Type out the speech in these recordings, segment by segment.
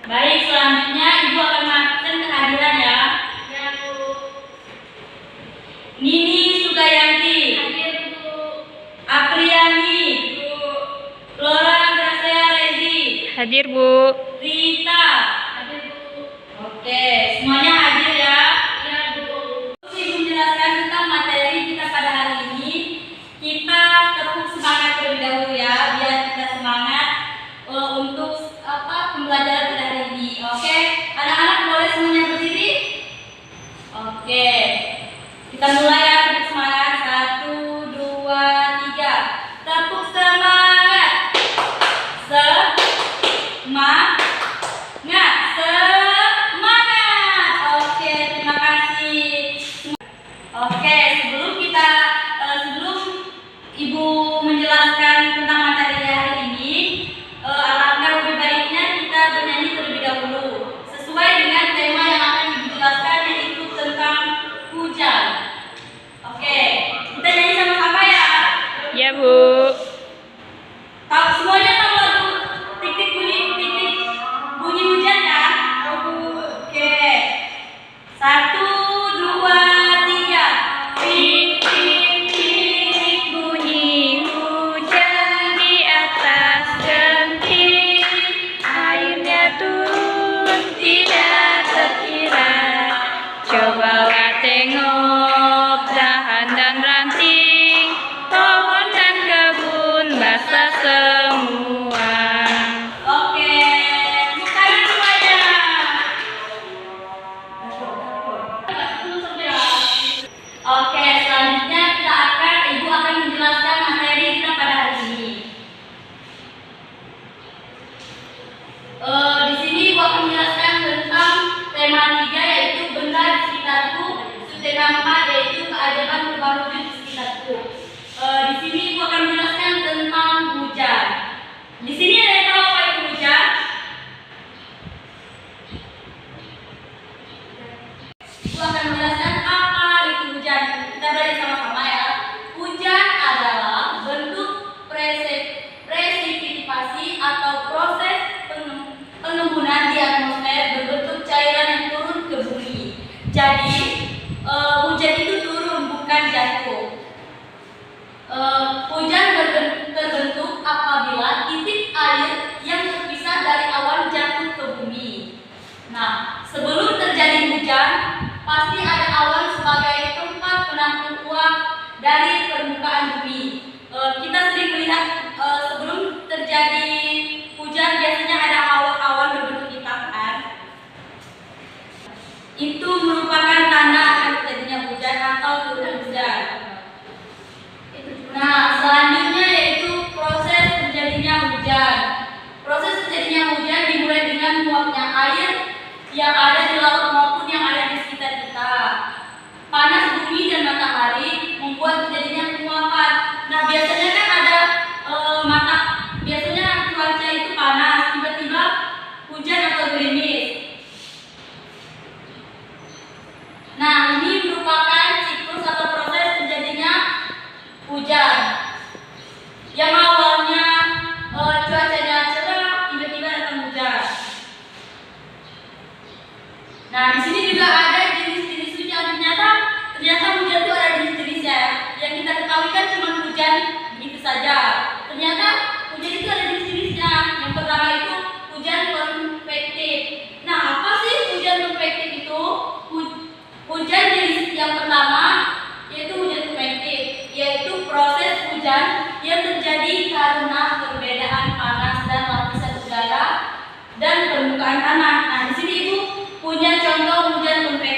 Baik, selanjutnya Ibu akan melakukan kehadiran ya. Ya, Bu. Nini Sukayanti, Hadir, Bu. Apriani, Bu. Flora Gracia Rezi, Hadir, Bu. Rita. Hadir, Bu. Oke, semuanya hadir ya. Ya, Bu. Ibu menjelaskan tentang materi kita pada hari ini. Kita tepuk semangat terlebih dahulu ya, biar kita semangat untuk pembelajaran pada hari ini. Oke, anak-anak boleh semuanya berdiri. Oke, kita mulai ya, tepuk semangat. 1, 2, 3. Tepuk semangat. Semangat. Oke, terima kasih. Oke, sebelum Ibu menjelaskan tentang materi hari ini, alangkah lebih baiknya kita bernyanyi terlebih dahulu sesuai dengan tema yang akan Ibu jelaskan, yaitu tentang hujan. Oke, kita nyanyi sama-sama ya. Ya, Bu. Semuanya tahu lagu Tik-tik bunyi hujan kan? Oke. 1, 2, 3. Tik, tik, tik, bunyi hujan di atas genting. Airnya turun tidak terkira. Cobalah tengok dahan dan ranting, pohon dan kebun basah semua. Oke, sekarang semuanya. Oke, selanjutnya Ibu akan menjelaskan materi kita pada hari ini. Di sini Ibu akan menjelaskan tentang tema 3, yaitu benda di sekitarku. Subtema 4 yaitu keajaiban perubahan wujud di sekitarku. Di sini Ibu akan menjelaskan tentang hujan. Di sini ada yang tahu apa itu hujan? Ibu akan menjelaskan apa itu hujan. Kita belajar sama-sama ya. Hujan adalah bentuk presipitasi atau proses pengembunan di atmosfer berbentuk cairan yang turun ke bumi. Jadi hujan itu turun, bukan jatuh. Hujan terbentuk apabila titik air yang terpisah dari awan jatuh ke bumi. Nah, sebelum terjadi hujan, pasti ada awan sebagai tempat penampung uap dari permukaan bumi. Kita sering melihat sebelum terjadi hujan biasanya ada awan-awan berbentuk hitam kan? Itu merupakan tanda akan terjadinya hujan atau turun hujan. Nah, selanjutnya yaitu proses terjadinya hujan. Proses terjadinya hujan dimulai dengan menguapnya air yang ada di laut maupun yang ada di sekitar kita. Panas bumi dan matahari membuat terjadinya penguapan. Nah, biasanya kan ada biasanya cuaca itu panas, tiba-tiba hujan atau gerimis. Nah, ini merupakan siklus atau proses terjadinya hujan. Yang awalnya cuacanya cerah, tiba-tiba datang hujan. Nah, di sini juga ada jenis-jenis hujan. Ternyata hujan itu ada jenis-jenisnya. Yang kita ketahui kan cuma hujan begitu saja. Ternyata hujan itu ada jenis-jenisnya. Yang pertama itu hujan konvektif. Nah, apa sih hujan konvektif itu? Hujan jenis yang pertama yaitu hujan konvektif, yaitu proses hujan yang terjadi karena perbedaan panas dan lapisan udara dan permukaan tanah. Nah, di sini Ibu punya contoh hujan konvektif.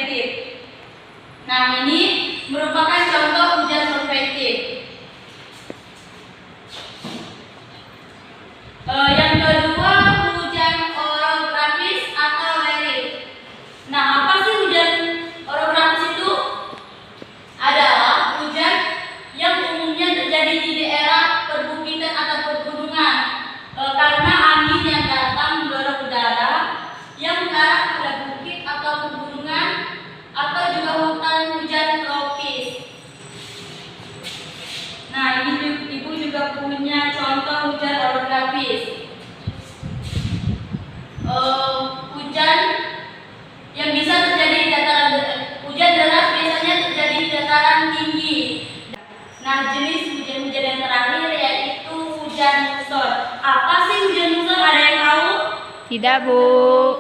Tidak, Bu.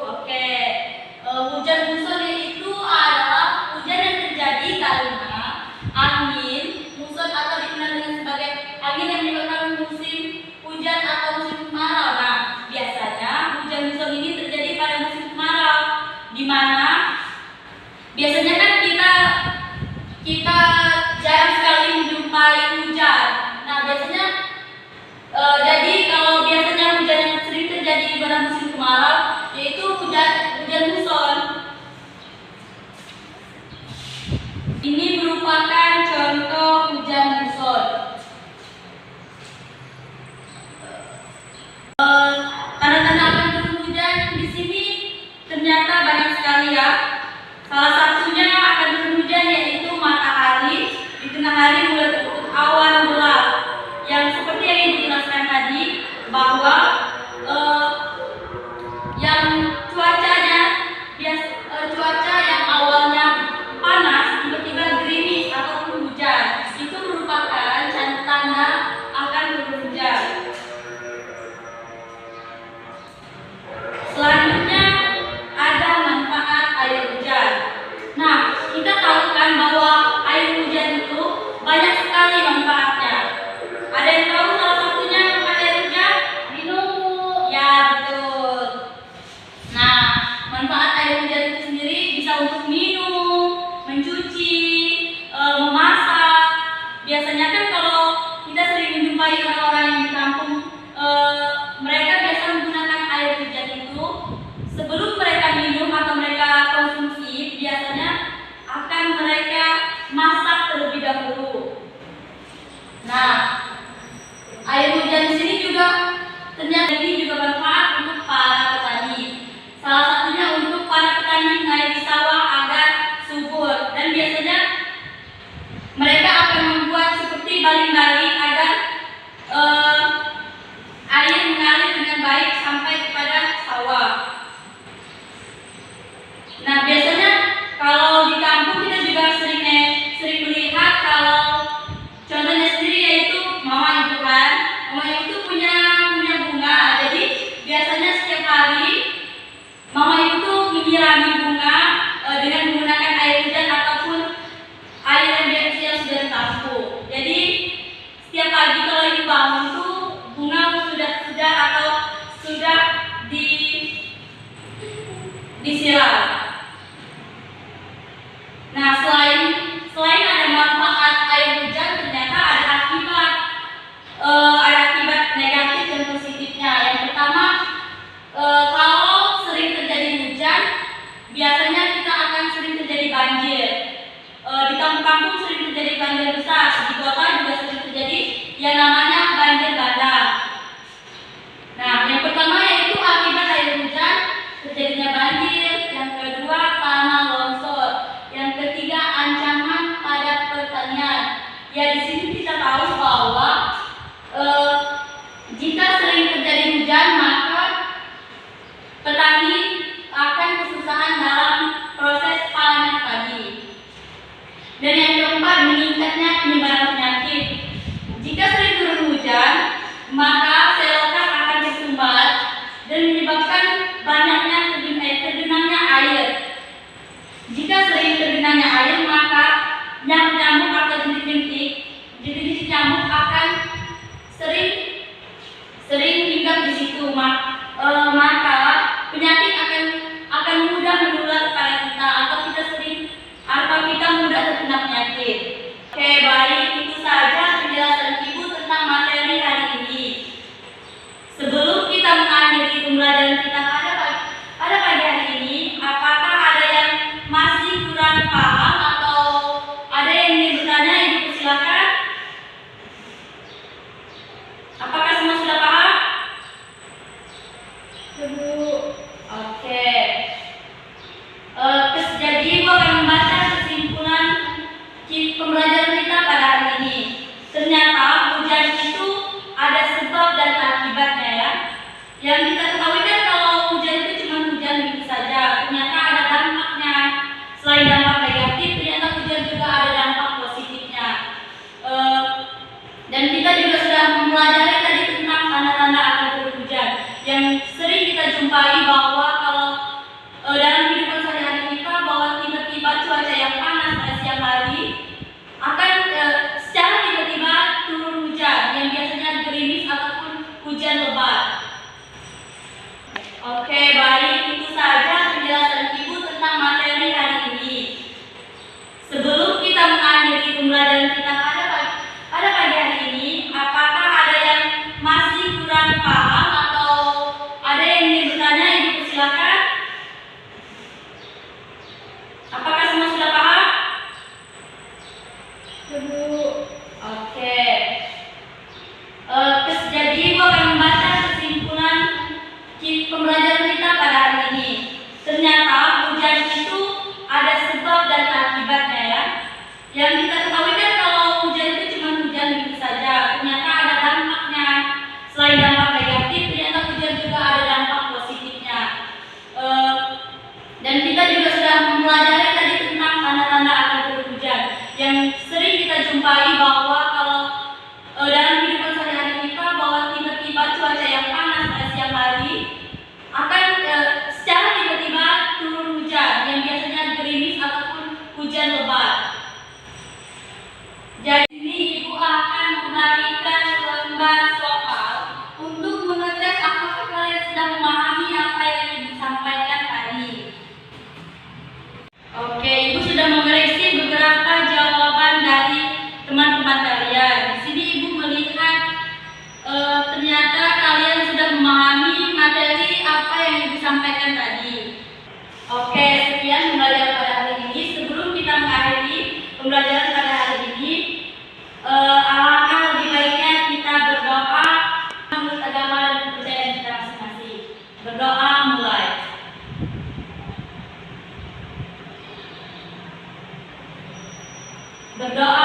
Oke. Hujan muson itu adalah hujan yang terjadi karena angin muson atau dikenal dengan sebagai angin yang menyebabkan musim hujan atau musim kemarau. Nah, biasanya hujan muson ini terjadi pada musim kemarau, di mana biasanya kan kita jarang sekali menjumpai hujan. Nah, biasanya jadi kalau biasanya hujan yang sering terjadi pada musim kemarau yaitu hujan muson. Ini merupakan contoh hujan muson. Tanda-tanda akan turun hujan di sini ternyata banyak sekali ya. Salah satunya akan turun hujan yaitu matahari di tengah hari mulai tertutup awan gelap. Yang seperti yang dijelaskan tadi bahwa yang cuaca yang awalnya panas tiba-tiba gerimis ataupun hujan, itu merupakan tanda akan turun hujan. Selanjutnya ada manfaat air hujan. Nah, kita tahu kan bahwa air hujan itu banyak sekali manfaatnya. Ada yang tahu salah satunya manfaat air hujan? Minum. Ya, betul. Nah, manfaat air hujan itu sendiri bisa untuk minum, mencuci, memasak. Biasanya kan kalau kita sering menjumpai orang-orang yang di kampung, mereka biasa menggunakan air hujan itu sebelum mereka minum atau mereka konsumsi, biasanya akan mereka masak terlebih dahulu. Nah, air hujan di sini juga ternyata ini juga bermanfaat untuk para petani. Salah satunya untuk para petani mengairi sawah agar subur, dan biasanya mereka akan membuat seperti baling-baling agar air mengalir dengan baik sampai kepada sawah. Nah, biasanya kalau di kampung kita juga sering melihat kalau contohnya sendiri yaitu mama ibu kan. Mama ibu tuh punya bunga. Jadi biasanya setiap hari mama ibu tuh menyirami bunga dengan menggunakan air hujan ataupun air yang biasanya sudah ditampung. Jadi setiap pagi kalau ibu bangun tuh bunga sudah atau sudah disiram. Nah, selain ada manfaat air hujan, ternyata ada akibat negatif dan positifnya. Yang pertama, kalau sering terjadi hujan, biasanya kita akan sering terjadi banjir. Di kampung-kampung sering terjadi banjir besar, di kota juga sering terjadi yang namanya banjir bandang. Nah, yang pertama yaitu akibat air hujan terjadinya banjir. Yang kedua, tanah longsor. Yang ketiga, ancaman pada pertanian. Ya, di sini kita tahu bahwa jika sering terjadi hujan, maka petani akan kesusahan dalam proses panen padi. Dan yang keempat, meningkatnya penyebaran penyakit. Jika sering turun hujan, maka selokan akan tersumbat dan menyebabkan banyaknya tergenangnya air. Jika sering tergenangnya air, maka nyamuk atau jentik nyamuk akan sering hinggap di situ. Maka penyakit akan mudah menular kepada kita atau kita mudah terkena penyakit. Oke, baik, itu saja penjelasan Ibu tentang materi hari ini. Sebelum kita mengakhiri pembelajaran kita pada pagi hari ini, apakah ada yang masih kurang paham atau ada yang ingin bertanya? Ibu persilakan. Apakah semua sudah paham? Ibu. Oke. Jadi Ibu akan membaca kesimpulan pembelajaran kita pada hari ini. Ternyata hujan itu ada sebab dan akibatnya ya. Yang kita ketahui kan kalau hujan itu cuma hujan gitu saja. Ternyata ada dampaknya. Selain dampak negatif, ternyata hujan juga ada dampak positifnya. Dan kita juga sudah mempelajari tadi tentang tanda-tanda akan turun hujan yang sering kita jumpai Berdoa